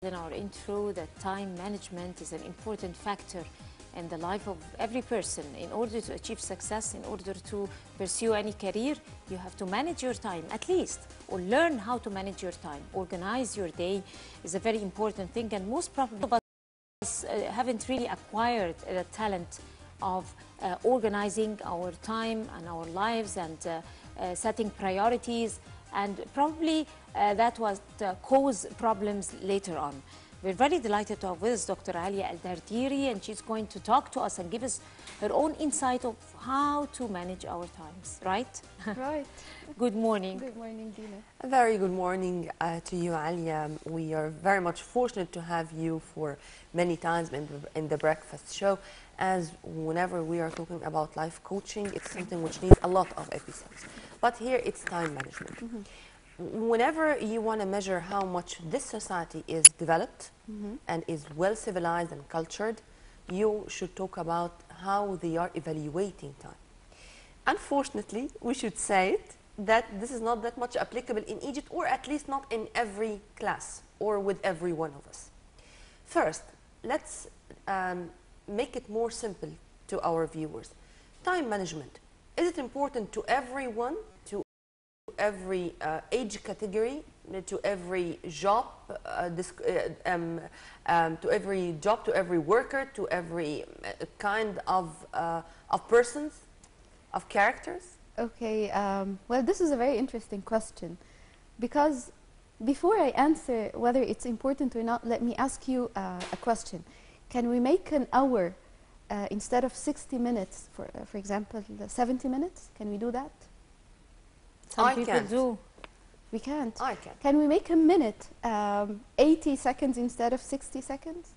In our intro, that time management is an important factor in the life of every person. In order to achieve success, in order to pursue any career, you have to manage your time at least, or learn how to manage your time. Organize your day is a very important thing, and most probably us haven't really acquired the talent of organizing our time and our lives and setting priorities, and probably that was cause problems later on. We're very delighted to have with us Dr. Aliaa El-Dardery, and she's going to talk to us and give us her own insight of how to manage our times, right? Right. Good morning. Good morning, Dina. A very good morning to you, Aliaa. We are very much fortunate to have you for many times in the breakfast show, as whenever we are talking about life coaching, it's something which needs a lot of episodes. But here it's time management. Whenever you want to measure how much this society is developed and is well civilized and cultured, you should talk about how they are evaluating time. Unfortunately, we should say it, that this is not that much applicable in Egypt, or at least not in every class or with every one of us. First, let's make it more simple to our viewers. Time management, is it important to everyone, to every age category, to every job, to every worker, to every kind of persons, of characters? Okay, well, this is a very interesting question, because before I answer whether it's important or not, let me ask you a question. Can we make an hour instead of 60 minutes, for example, 70 minutes? Can we do that? Some people do. We can't. I can. Can we make a minute 80 seconds instead of 60 seconds?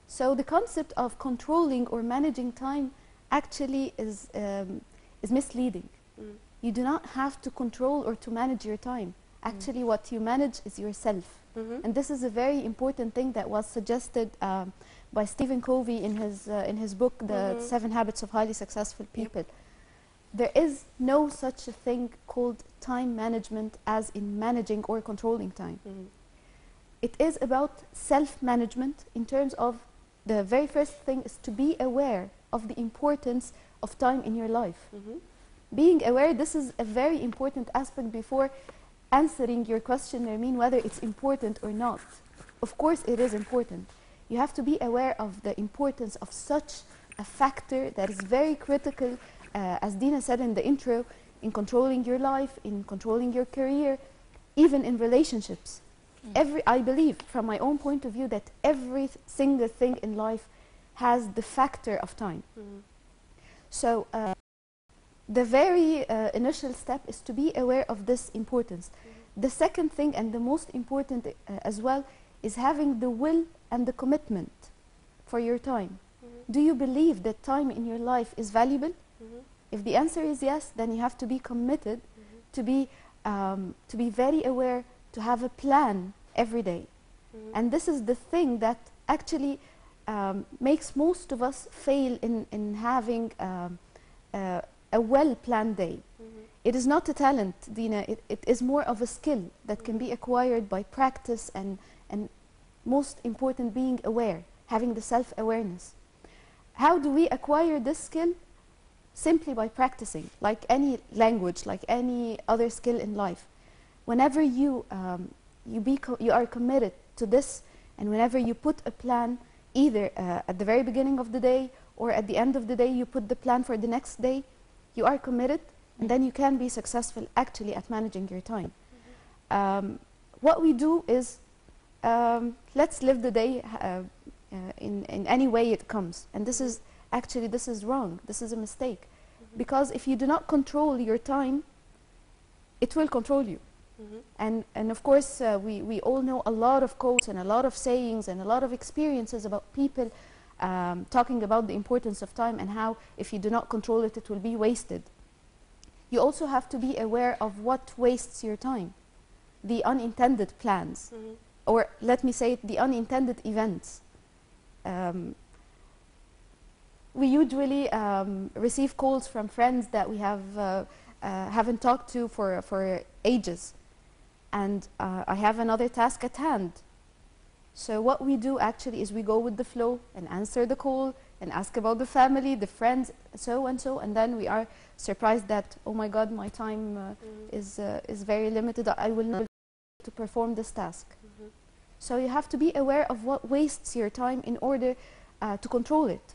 So the concept of controlling or managing time actually is misleading. You do not have to control or to manage your time. Actually, what you manage is yourself. And this is a very important thing that was suggested by Stephen Covey in his book, The 7 Habits of Highly Successful People. There is no such a thing called time management as in managing or controlling time. It is about self-management in terms of the very first thing is to be aware of the importance of time in your life. Being aware, this is a very important aspect before answering your question, I mean, whether it's important or not. Of course it is important. You have to be aware of the importance of such a factor that is very critical, as Dina said in the intro, in controlling your life, in controlling your career, even in relationships. I believe, from my own point of view, that every single thing in life has the factor of time. So the very initial step is to be aware of this importance. The second thing, and the most important as well, is having the will and the commitment for your time. Do you believe that time in your life is valuable? If the answer is yes, then you have to be committed, to be very aware, to have a plan every day. And this is the thing that actually makes most of us fail in having a well-planned day. It is not a talent, Dina, it is more of a skill that can be acquired by practice and most important, being aware, having the self-awareness. How do we acquire this skill? Simply by practicing, like any language, like any other skill in life. Whenever you are committed to this, and whenever you put a plan, either at the very beginning of the day or at the end of the day, you put the plan for the next day, you are committed, and then you can be successful actually at managing your time. What we do is, let's live the day in any way it comes. And this is actually, this is wrong. This is a mistake. Because if you do not control your time, it will control you. And of course, we all know a lot of quotes and a lot of sayings and a lot of experiences about people talking about the importance of time and how if you do not control it, it will be wasted. You also have to be aware of what wastes your time. The unintended plans, or let me say it, the unintended events. We usually receive calls from friends that we haven't talked to for ages, and I have another task at hand. So what we do actually is we go with the flow and answer the call and ask about the family, the friends, so and so, and then we are surprised that, oh my God, my time is very limited. I will not be able to perform this task. So you have to be aware of what wastes your time in order to control it.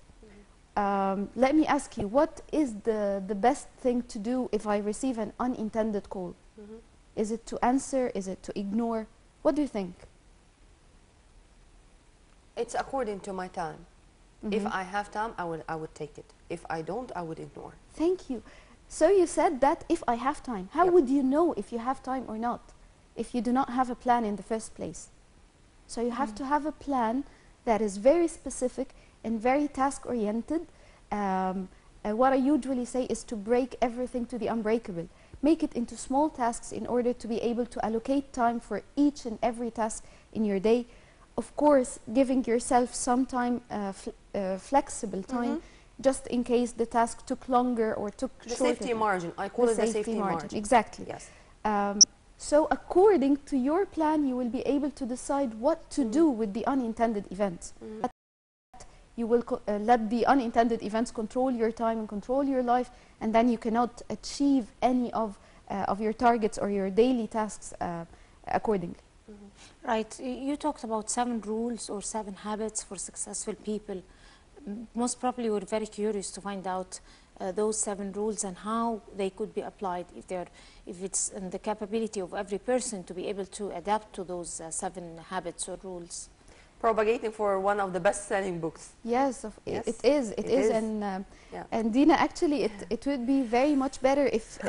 Let me ask you, what is the best thing to do if I receive an unintended call? Is it to answer? Is it to ignore? What do you think? It's according to my time. If I have time, I would take it. If I don't, I would ignore. Thank you. So you said that if I have time. How would you know if you have time or not? If you do not have a plan in the first place. So you have to have a plan that is very specific and very task-oriented. What I usually say is to break everything to the unbreakable. Make it into small tasks in order to be able to allocate time for each and every task in your day. Of course, giving yourself some time, flexible time, just in case the task took longer or took shorter. The safety margin. I call it the safety margin. Exactly. Yes. So according to your plan, you will be able to decide what to do with the unintended events. You will let the unintended events control your time and control your life, and then you cannot achieve any of your targets or your daily tasks accordingly. Right. You talked about 7 rules or 7 habits for successful people. Most probably we're very curious to find out those 7 rules and how they could be applied if it's in the capability of every person to be able to adapt to those 7 habits or rules. Propagating for one of the best-selling books. Yes, it is. And Dina, actually, it would be very much better if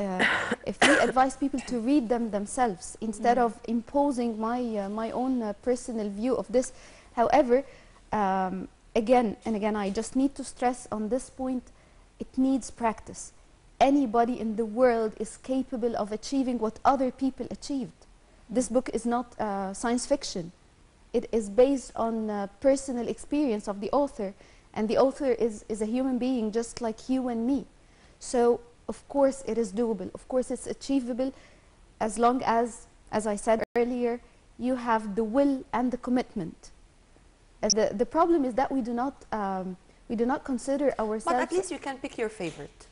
we advise people to read them themselves instead of imposing my own personal view of this. However, again and again, I just need to stress on this point: it needs practice. Anybody in the world is capable of achieving what other people achieved. This book is not science fiction. It is based on personal experience of the author, and the author is a human being just like you and me. So, of course, it is doable. Of course, it's achievable as long as I said earlier, you have the will and the commitment. The problem is that we do not consider ourselves... But at least you can pick your favorite.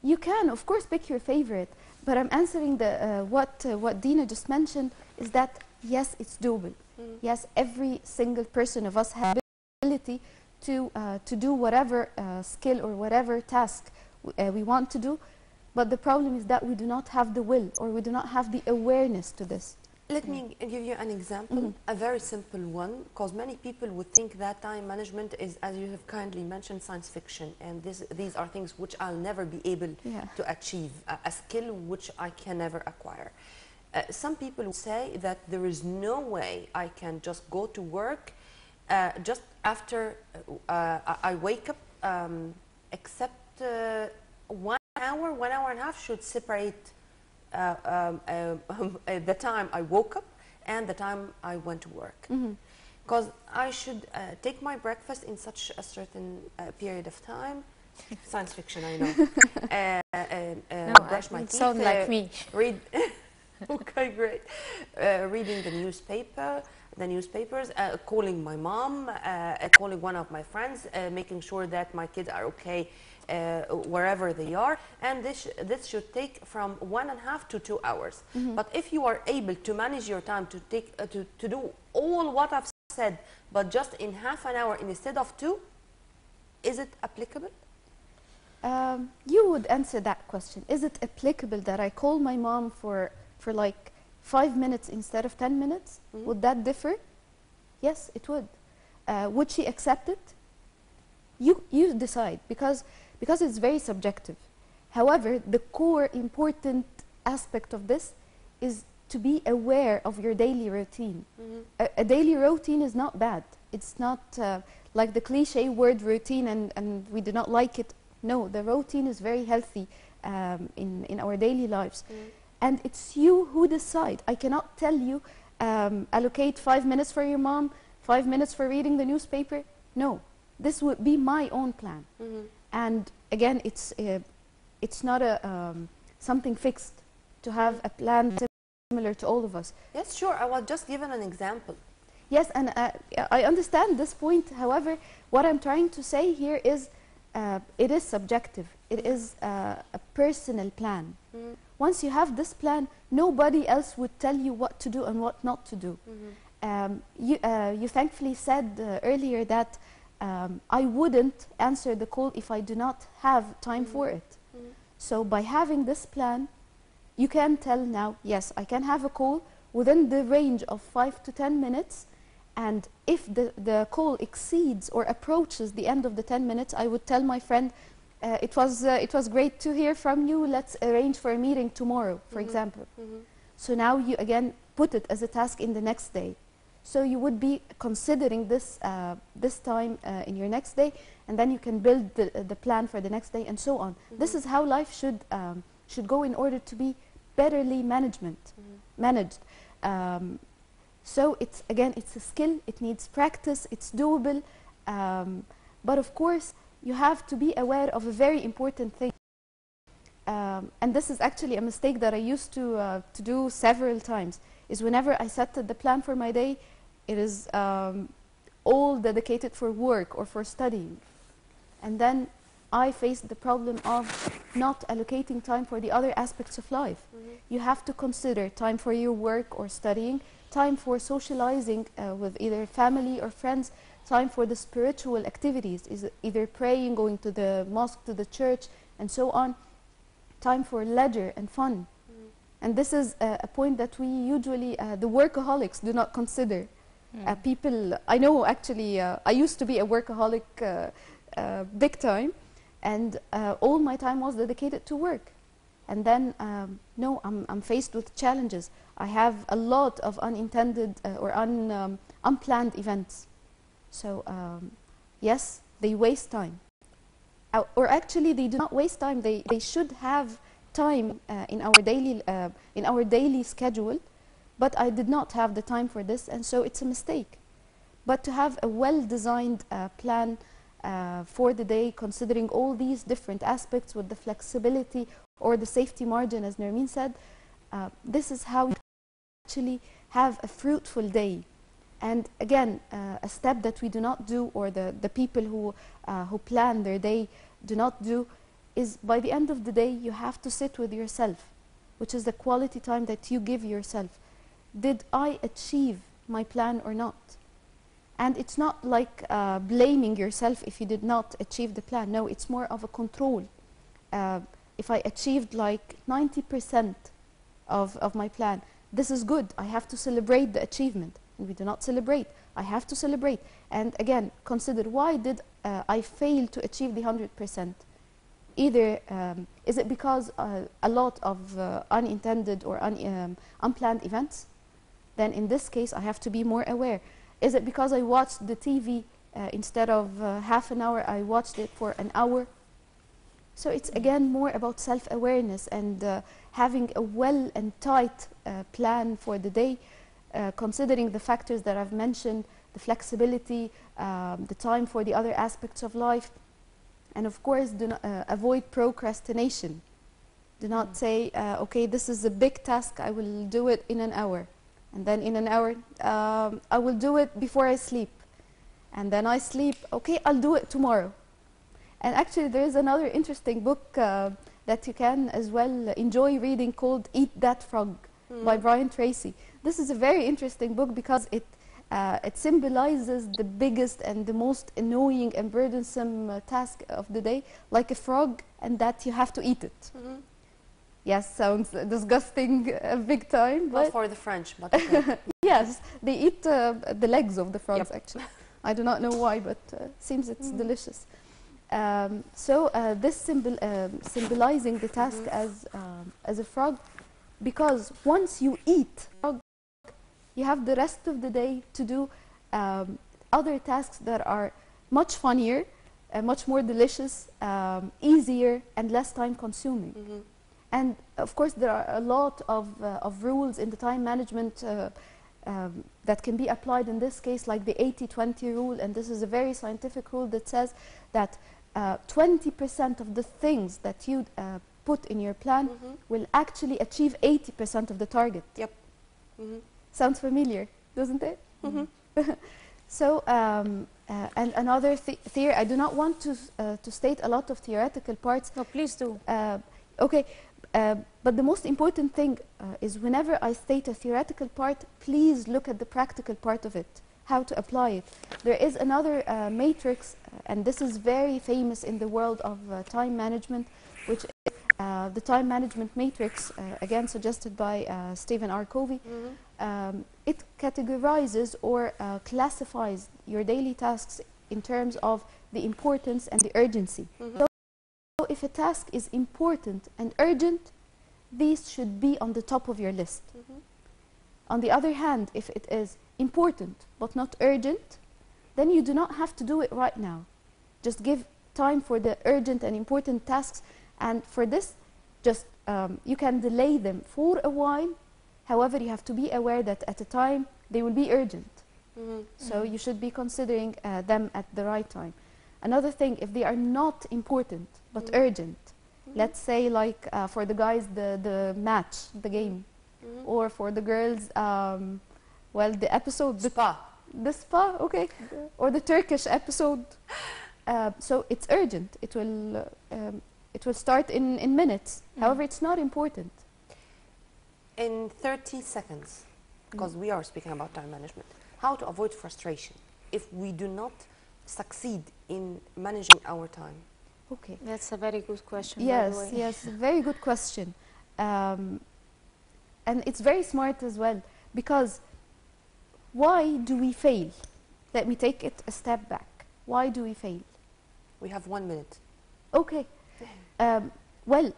You can, of course, pick your favorite. But I'm answering what Dina just mentioned, is that, yes, it's doable. Yes, every single person of us has the ability to do whatever skill or whatever task we want to do, but the problem is that we do not have the will or we do not have the awareness to this. Let me give you an example, a very simple one, because many people would think that time management is, as you have kindly mentioned, science fiction, and these are things which I'll never be able to achieve, a skill which I can never acquire. Some people say that there is no way I can just go to work just after I wake up, except 1 hour, 1 hour and a half should separate the time I woke up and the time I went to work. Because I should take my breakfast in such a certain period of time. Science fiction, I know. Brush my teeth. Sound like me. Read. Okay, great. Reading the newspapers, calling my mom, calling one of my friends, making sure that my kids are okay wherever they are, and this should take from 1.5 to 2 hours. But if you are able to manage your time to take to do all what I've said, but just in half an hour instead of 2, is it applicable? You would answer that question. Is it applicable that I call my mom for like 5 minutes instead of 10 minutes? Would that differ? Yes, it would. Would she accept it? You decide, because it's very subjective. However, the core important aspect of this is to be aware of your daily routine. A daily routine is not bad. It's not like the cliche word routine and we do not like it. No, the routine is very healthy in our daily lives. And it's you who decide. I cannot tell you, allocate 5 minutes for your mom, 5 minutes for reading the newspaper. No, this would be my own plan. And again, it's not something fixed to have a plan similar to all of us. Yes, sure. I was just given an example. Yes, and I understand this point. However, what I'm trying to say here is it is subjective. It is a personal plan. Once you have this plan, nobody else would tell you what to do and what not to do. You thankfully said earlier that I wouldn't answer the call if I do not have time for it. So by having this plan, you can tell now, yes, I can have a call within the range of 5 to 10 minutes. And if the call exceeds or approaches the end of the 10 minutes, I would tell my friend, it was great to hear from you. Let's arrange for a meeting tomorrow, for example. So now you again put it as a task in the next day. So you would be considering this this time in your next day, and then you can build the plan for the next day and so on. This is how life should go in order to be betterly managed. So it's again, it's a skill. It needs practice. It's doable, but of course you have to be aware of a very important thing. And this is actually a mistake that I used to do several times. Is whenever I set the plan for my day, it is all dedicated for work or for studying, and then I faced the problem of not allocating time for the other aspects of life. You have to consider time for your work or studying, time for socializing with either family or friends, time for the spiritual activities, is either praying, going to the mosque, to the church, and so on, time for leisure and fun. And this is a point that we usually, the workaholics, do not consider. People, I know actually, I used to be a workaholic big time, and all my time was dedicated to work. And then, no, I'm faced with challenges. I have a lot of unintended or unplanned events. So, yes, they waste time. Or actually, they do not waste time. They should have time in our daily schedule, but I did not have the time for this, and so it's a mistake. But to have a well-designed plan for the day, considering all these different aspects with the flexibility or the safety margin, as Nermeen said, this is how you actually have a fruitful day. And again, a step that we do not do, or the people who plan their day do not do, is by the end of the day you have to sit with yourself, which is the quality time that you give yourself. Did I achieve my plan or not? And it's not like blaming yourself if you did not achieve the plan. No, it's more of a control. If I achieved like 90% of my plan, this is good. I have to celebrate the achievement. And we do not celebrate. I have to celebrate. And again, consider, why did I fail to achieve the 100%? Either is it because a lot of unintended or unplanned events? Then in this case, I have to be more aware. Is it because I watched the TV instead of half an hour, I watched it for an hour? So it's again more about self-awareness and having a well and tight plan for the day, considering the factors that I've mentioned, the flexibility, the time for the other aspects of life, and of course do not, avoid procrastination. Do not say, okay, this is a big task, I will do it in an hour. And then in an hour, I will do it before I sleep. And then I sleep, okay, I'll do it tomorrow. And actually there is another interesting book that you can as well enjoy reading called Eat That Frog by Brian Tracy. This is a very interesting book because it symbolizes the biggest and the most annoying and burdensome task of the day, like a frog, and that you have to eat it. Yes, sounds disgusting big time. But not for the French, but okay. Yes, they eat the legs of the frogs, actually. I do not know why, but seems it's delicious. This symbolizing the task as a frog, because once you eat frog, you have the rest of the day to do other tasks that are much funnier, much more delicious, easier, and less time consuming. And of course, there are a lot of rules in the time management that can be applied in this case, like the 80-20 rule. And this is a very scientific rule that says that 20% of the things that you put in your plan will actually achieve 80% of the target. Yep. Sounds familiar, doesn't it? So, and another theory, I do not want to state a lot of theoretical parts. No, please do. Okay, but the most important thing is whenever I state a theoretical part, please look at the practical part of it, how to apply it. There is another matrix, and this is very famous in the world of time management, which is the time management matrix, again suggested by Stephen R. Covey. It categorizes or classifies your daily tasks in terms of the importance and the urgency. So if a task is important and urgent, these should be on the top of your list. On the other hand, if it is important but not urgent, then you do not have to do it right now. Just give time for the urgent and important tasks, and for this, just you can delay them for a while. However, you have to be aware that at a time they will be urgent. So you should be considering them at the right time. Another thing, if they are not important but urgent, let's say like for the guys the match, the game, or for the girls, well, the episode, the spa, okay, or the Turkish episode. So it's urgent. It will start in minutes. However, it's not important. In 30 seconds, because we are speaking about time management, how to avoid frustration if we do not succeed in managing our time? Okay. That's a very good question. Yes, by the way. yes, very good question. And it's very smart as well, because why do we fail? Let me take it a step back. Why do we fail? We have 1 minute. Okay. Well,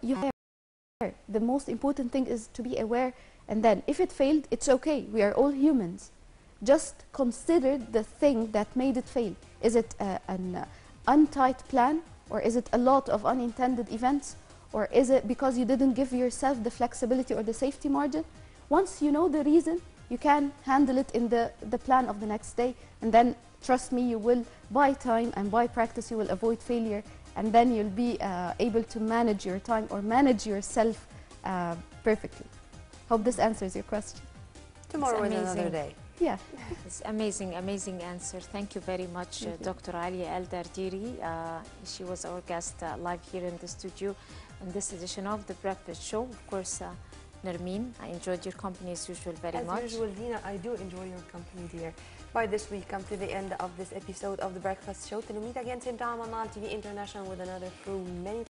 the most important thing is to be aware, and then if it failed, it's okay. We are all humans. Just consider the thing that made it fail. Is it an untight plan, or is it a lot of unintended events, or is it because you didn't give yourself the flexibility or the safety margin? Once you know the reason, you can handle it in the plan of the next day, and then trust me, you will, by time and by practice, you will avoid failure, and then you'll be able to manage your time or manage yourself perfectly. Hope this answers your question. Tomorrow is another day. Yeah. It's amazing, amazing answer. Thank you very much, Dr. Aliaa El-Dardery. She was our guest live here in the studio in this edition of The Breakfast Show. Of course, Nermeen, I enjoyed your company as usual very much. As usual, Dina, I do enjoy your company, dear. By this, we come to the end of this episode of The Breakfast Show. Till we meet again, same time on Nile TV International with another through many